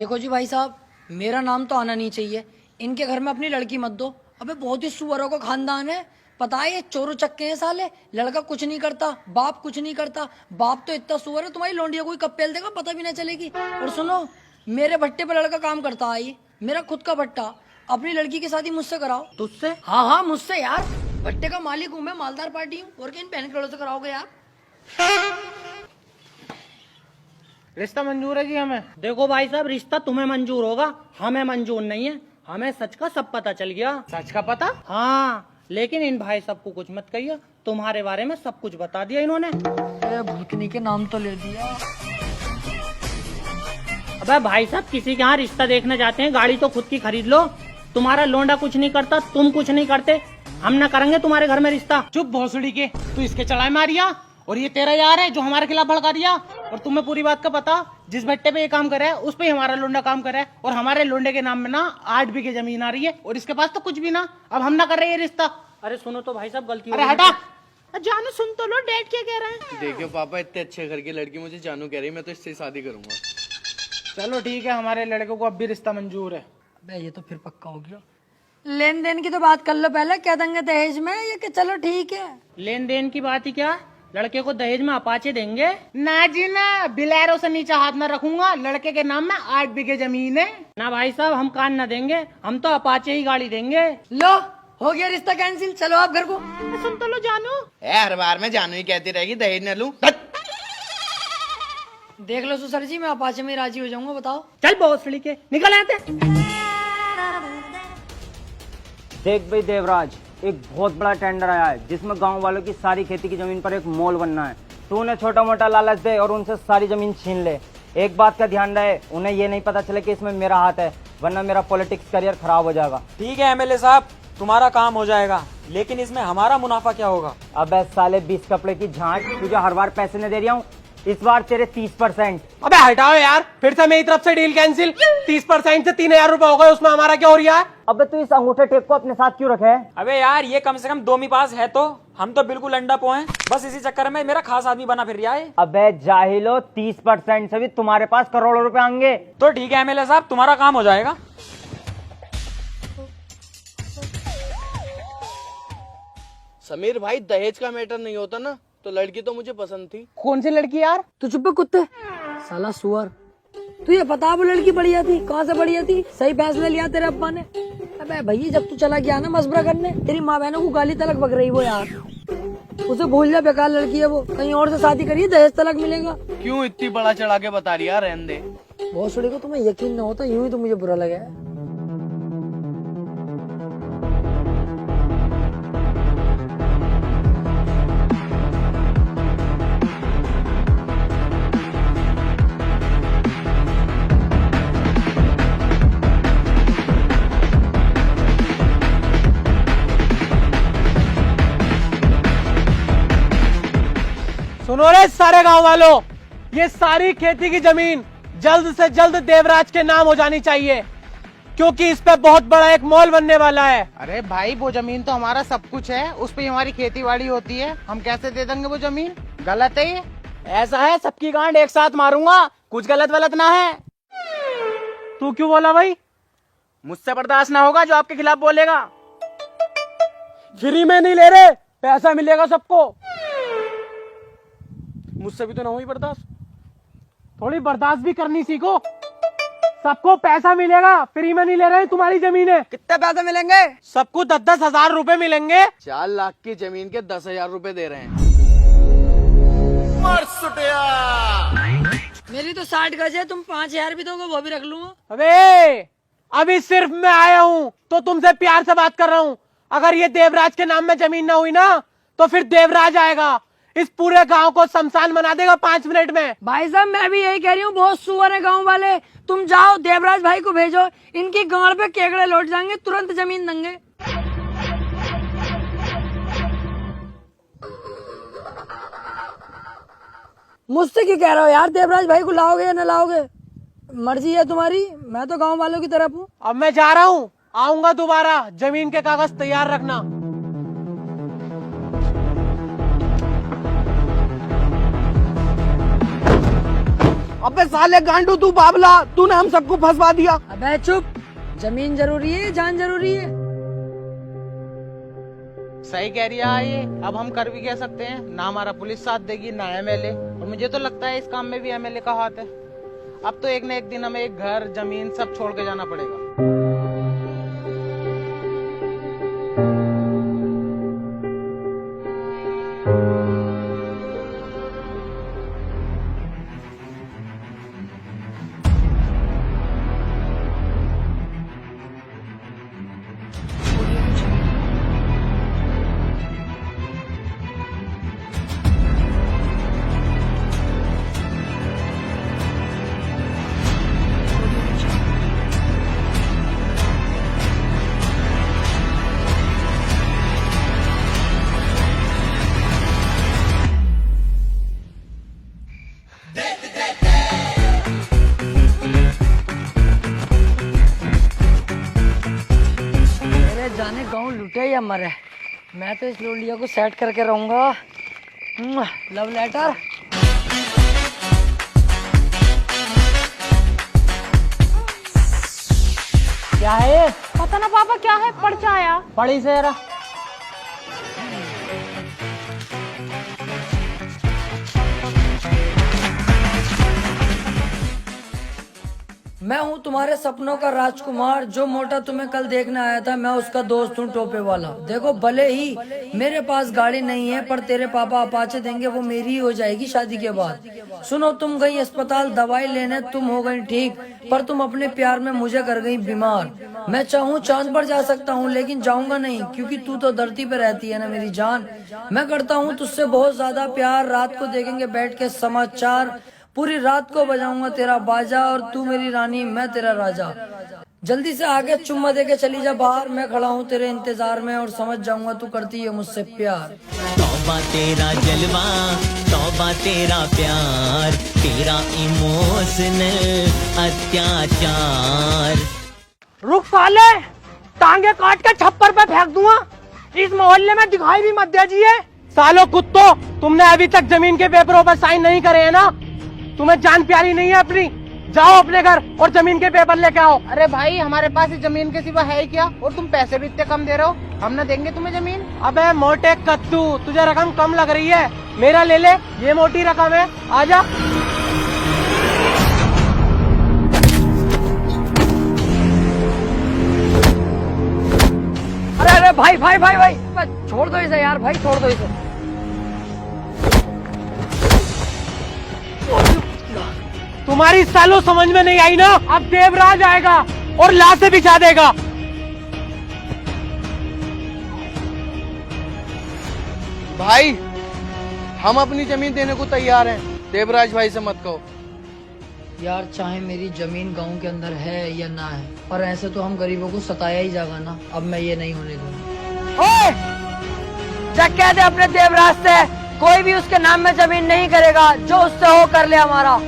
देखो जी भाई साहब, मेरा नाम तो आना नहीं चाहिए। इनके घर में अपनी लड़की मत दो। अबे बहुत ही सुअरों का खानदान है। पता है ये चोरों चक्के हैं साले। लड़का कुछ नहीं करता, बाप कुछ नहीं करता। बाप तो इतना सुअर है तुम्हारी लौंडिया कोई कब पेल देगा पता भी ना चलेगी। और सुनो, मेरे भट्टे पर लड़का काम करता है, ये मेरा खुद का भट्टा। अपनी लड़की की शादी मुझसे कराओ। तुझसे? हाँ हाँ मुझसे यार। भट्टे का मालिक हूँ मैं, मालदार पार्टी हूँ। और किन बहन करोड़ से कराओगे यार? रिश्ता मंजूर है जी हमें। देखो भाई साहब, रिश्ता तुम्हें मंजूर होगा, हमें मंजूर नहीं है। हमें सच का सब पता चल गया। सच का पता? हाँ, लेकिन इन भाई साहब को कुछ मत कहिए, तुम्हारे बारे में सब कुछ बता दिया इन्होंने। भूतनी के नाम तो ले दिया। अबे भाई साहब, किसी के यहाँ रिश्ता देखने जाते हैं, गाड़ी तो खुद की खरीद लो। तुम्हारा लोंडा कुछ नहीं करता, तुम कुछ नहीं करते, हम ना करेंगे तुम्हारे घर में रिश्ता। चुप भोसड़ी के, तू इसके चढ़ाई मारिया और ये तेरा यार है जो हमारे खिलाफ भड़का दिया। और तुम्हें पूरी बात का पता, जिस भट्टे पे ये काम करे है उस पे ही हमारा लोंडा काम करे है। और हमारे लोंडे के नाम में ना 8 बीघे जमीन आ रही है और इसके पास तो कुछ भी ना। अब हम ना कर रहे ये रिश्ता। अरे सुनो तो भाई साहब, गलती हो अरे गई। हटा जानू, सुन तो लो, डेट क्या कह रहे हैं। देखियो पापा, इतने अच्छे घर की लड़की मुझे जानू कह रही है, मैं तो इससे ही शादी करूंगा। चलो ठीक है, हमारे लड़के को अब भी रिश्ता मंजूर है। अबे ये तो फिर पक्का हो गया। लेन देन की तो बात कर लो पहले, क्या देंगे दहेज में? ये कि चलो ठीक है। लेन देन की बात ही क्या, लड़के को दहेज में अपाचे देंगे। ना जी ना, बिलैरो से नीचे हाथ ना रखूंगा। लड़के के नाम में 8 बीघे जमीन है। ना भाई साहब, हम कान ना देंगे, हम तो अपाचे ही गाड़ी देंगे। लो, हो गया रिश्ता कैंसिल, चलो आप घर को। सुन तो लो जानू। हर बार में जानू ही कहती रहेगी दहेज न लूं। देख लो सुसर जी, मैं अपाचे में राजी हो जाऊंगा, बताओ। चल भोसड़ी के, निकल आते। देख भाई देवराज, एक बहुत बड़ा टेंडर आया है जिसमें गांव वालों की सारी खेती की जमीन पर एक मॉल बनना है। तू उन्हें छोटा मोटा लालच दे और उनसे सारी जमीन छीन ले। एक बात का ध्यान रहे, उन्हें ये नहीं पता चले कि इसमें मेरा हाथ है, वरना मेरा पॉलिटिक्स करियर खराब हो जाएगा। ठीक है एमएलए साहब, तुम्हारा काम हो जाएगा, लेकिन इसमें हमारा मुनाफा क्या होगा? अब साले 20 कपड़े की झांट, तुझे हर बार पैसे नहीं दे रहा हूँ, इस बार तेरे 30%। अबे हटाओ यार, फिर से मेरी तरफ से डील कैंसिल। 30% से 3000 रुपए हो गए, उसमें हमारा क्या हो रहा है? अबे तू इस अंगूठे टेप को अपने साथ क्यों रखे है? अबे यार, ये कम से कम 2 पास है तो हम तो बिल्कुल अंडा पो हैं। बस इसी चक्कर में मेरा खास आदमी बना फिर रहा है। अबे जाहिलो, 30% से भी तुम्हारे पास करोड़ों रुपए आएंगे। तो ठीक है एमएलए साहब, तुम्हारा काम हो जाएगा। समीर भाई, दहेज का मैटर नहीं होता ना, तो लड़की तो मुझे पसंद थी। कौन सी लड़की यार? तू चुप है कुत्ते, साला सुअर। तू ये बता, वो लड़की बढ़िया थी, कहाँ से बढ़िया थी? सही फैसला लिया तेरे अब्बा ने। अबे भैया, जब तू चला गया ना मशवरा करने, तेरी माँ बहनों को गाली तलक बक रही वो यार। उसे भूल जा, बेकार लड़की है वो, कहीं और से शादी करिए, दहेज तलक मिलेगा। क्यों इतनी बड़ा चढ़ा के बता रही है? रहने दे। बहुत सुड़ी को तुम्हें यकीन न होता, यूं ही तो मुझे बुरा लगा है। सुनो रे सारे गांव वालों, ये सारी खेती की जमीन जल्द से जल्द देवराज के नाम हो जानी चाहिए, क्योंकि इस पे बहुत बड़ा एक मॉल बनने वाला है। अरे भाई, वो जमीन तो हमारा सब कुछ है, उस पे हमारी खेती बाड़ी होती है, हम कैसे दे देंगे वो जमीन? गलत है ये। ऐसा है, सबकी गांड एक साथ मारूंगा, कुछ गलत वलत ना है। तू क्यों बोला भाई? मुझसे बर्दाश्त ना होगा जो आपके खिलाफ बोलेगा। फ्री में नहीं ले रहे, पैसा मिलेगा सबको। मुझसे भी तो ना हुई बर्दाश्त, थोड़ी बर्दाश्त भी करनी सीखो। सबको पैसा मिलेगा, फ्री में नहीं ले रहे हैं तुम्हारी जमीन है। कितने पैसे मिलेंगे? सबको 10-10 हजार रुपए मिलेंगे। 4 लाख की जमीन के 10,000 रुपए दे रहे हैं। मेरी तो 60 गज है, तुम 5,000 भी दोगे वो भी रख लूंगा। अबे अभी सिर्फ मैं आया हूँ तो तुमसे प्यार से बात कर रहा हूँ। अगर ये देवराज के नाम में जमीन ना हुई ना, तो फिर देवराज आएगा, इस पूरे गांव को शमशान बना देगा 5 मिनट में। भाई साहब, मैं भी यही कह रही हूँ, बहुत सुअर है गांव वाले। तुम जाओ, देवराज भाई को भेजो, इनकी गांड पे केकड़े लौट जाएंगे, तुरंत जमीन देंगे। मुझसे क्यों कह रहे हो यार? देवराज भाई को लाओगे या न लाओगे, मर्जी है तुम्हारी, मैं तो गांव वालों की तरफ हूँ। अब मैं जा रहा हूँ, आऊंगा दोबारा, जमीन के कागज तैयार रखना। अबे साले गांडू तू बाबला, तूने हम सबको फंसवा दिया। अबे चुप, जमीन जरूरी है, जान जरूरी है। सही कह रही है ये। अब हम कर भी कह सकते हैं, ना हमारा पुलिस साथ देगी ना एमएलए, और मुझे तो लगता है इस काम में भी एमएलए का हाथ है। अब तो एक न एक दिन हमें एक घर जमीन सब छोड़ के जाना पड़ेगा। जाने गांव लुटे या मरे, मैं तो इस लोलिया को सेट करके रहूंगा। Love letter. क्या है? पता ना पापा क्या है, पढ़ के आया। पढ़ी से जरा। मैं हूँ तुम्हारे सपनों का राजकुमार, जो मोटा तुम्हें कल देखने आया था, मैं उसका दोस्त हूँ टोपे वाला। देखो भले ही मेरे पास गाड़ी नहीं है, पर तेरे पापा अपाचे देंगे, वो मेरी ही हो जाएगी शादी के बाद। सुनो, तुम गई अस्पताल दवाई लेने, तुम हो गई ठीक, पर तुम अपने प्यार में मुझे कर गई बीमार। मैं चाहूँ चांद पर जा सकता हूँ, लेकिन जाऊंगा नहीं, क्योंकि तू तो धरती पे रहती है ना मेरी जान। मैं करता हूँ तुझसे बहुत ज्यादा प्यार, रात को देखेंगे बैठ के समाचार, पूरी रात को बजाऊंगा तेरा बाजा, और तू मेरी रानी मैं तेरा राजा। जल्दी से आके चुम्मा दे के चली जा बाहर, मैं खड़ा हूँ तेरे इंतजार में, और समझ जाऊंगा तू करती है मुझसे प्यार। तौबा तेरा जलवा, तौबा तेरा प्यार, तेरा इमोशनल अत्याचार। रुक साले, टांगे काट के छप्पर पे फेंक दूंगा। इस मोहल्ले में दिखाई भी मत दीजिए। सालो कुत्तो, तुमने अभी तक जमीन के पेपरों पर साइन नहीं करे है ना? तुम्हें जान प्यारी नहीं है अपनी? जाओ अपने घर और जमीन के पेपर लेके आओ। अरे भाई, हमारे पास इस जमीन के सिवा है ही क्या? और तुम पैसे भी इतने कम दे रहे हो, हम ना देंगे तुम्हें जमीन। अबे मोटे कत्तू, तुझे रकम कम लग रही है, मेरा ले ले, ये मोटी रकम है, आजा। अरे अरे भाई भाई भाई भाई, छोड़ दो इसे यार, भाई छोड़ दो इसे। तुम्हारी सालों समझ में नहीं आई ना? अब देवराज आएगा और लाशें बिछा देगा। भाई, हम अपनी जमीन देने को तैयार हैं, देवराज भाई से मत कहो। यार चाहे मेरी जमीन गांव के अंदर है या ना है, पर ऐसे तो हम गरीबों को सताया ही जाएगा ना। अब मैं ये नहीं होने दूंगा। ओए, जा कह दे अपने देवराज से, कोई भी उसके नाम में जमीन नहीं करेगा, जो उससे हो कर ले हमारा।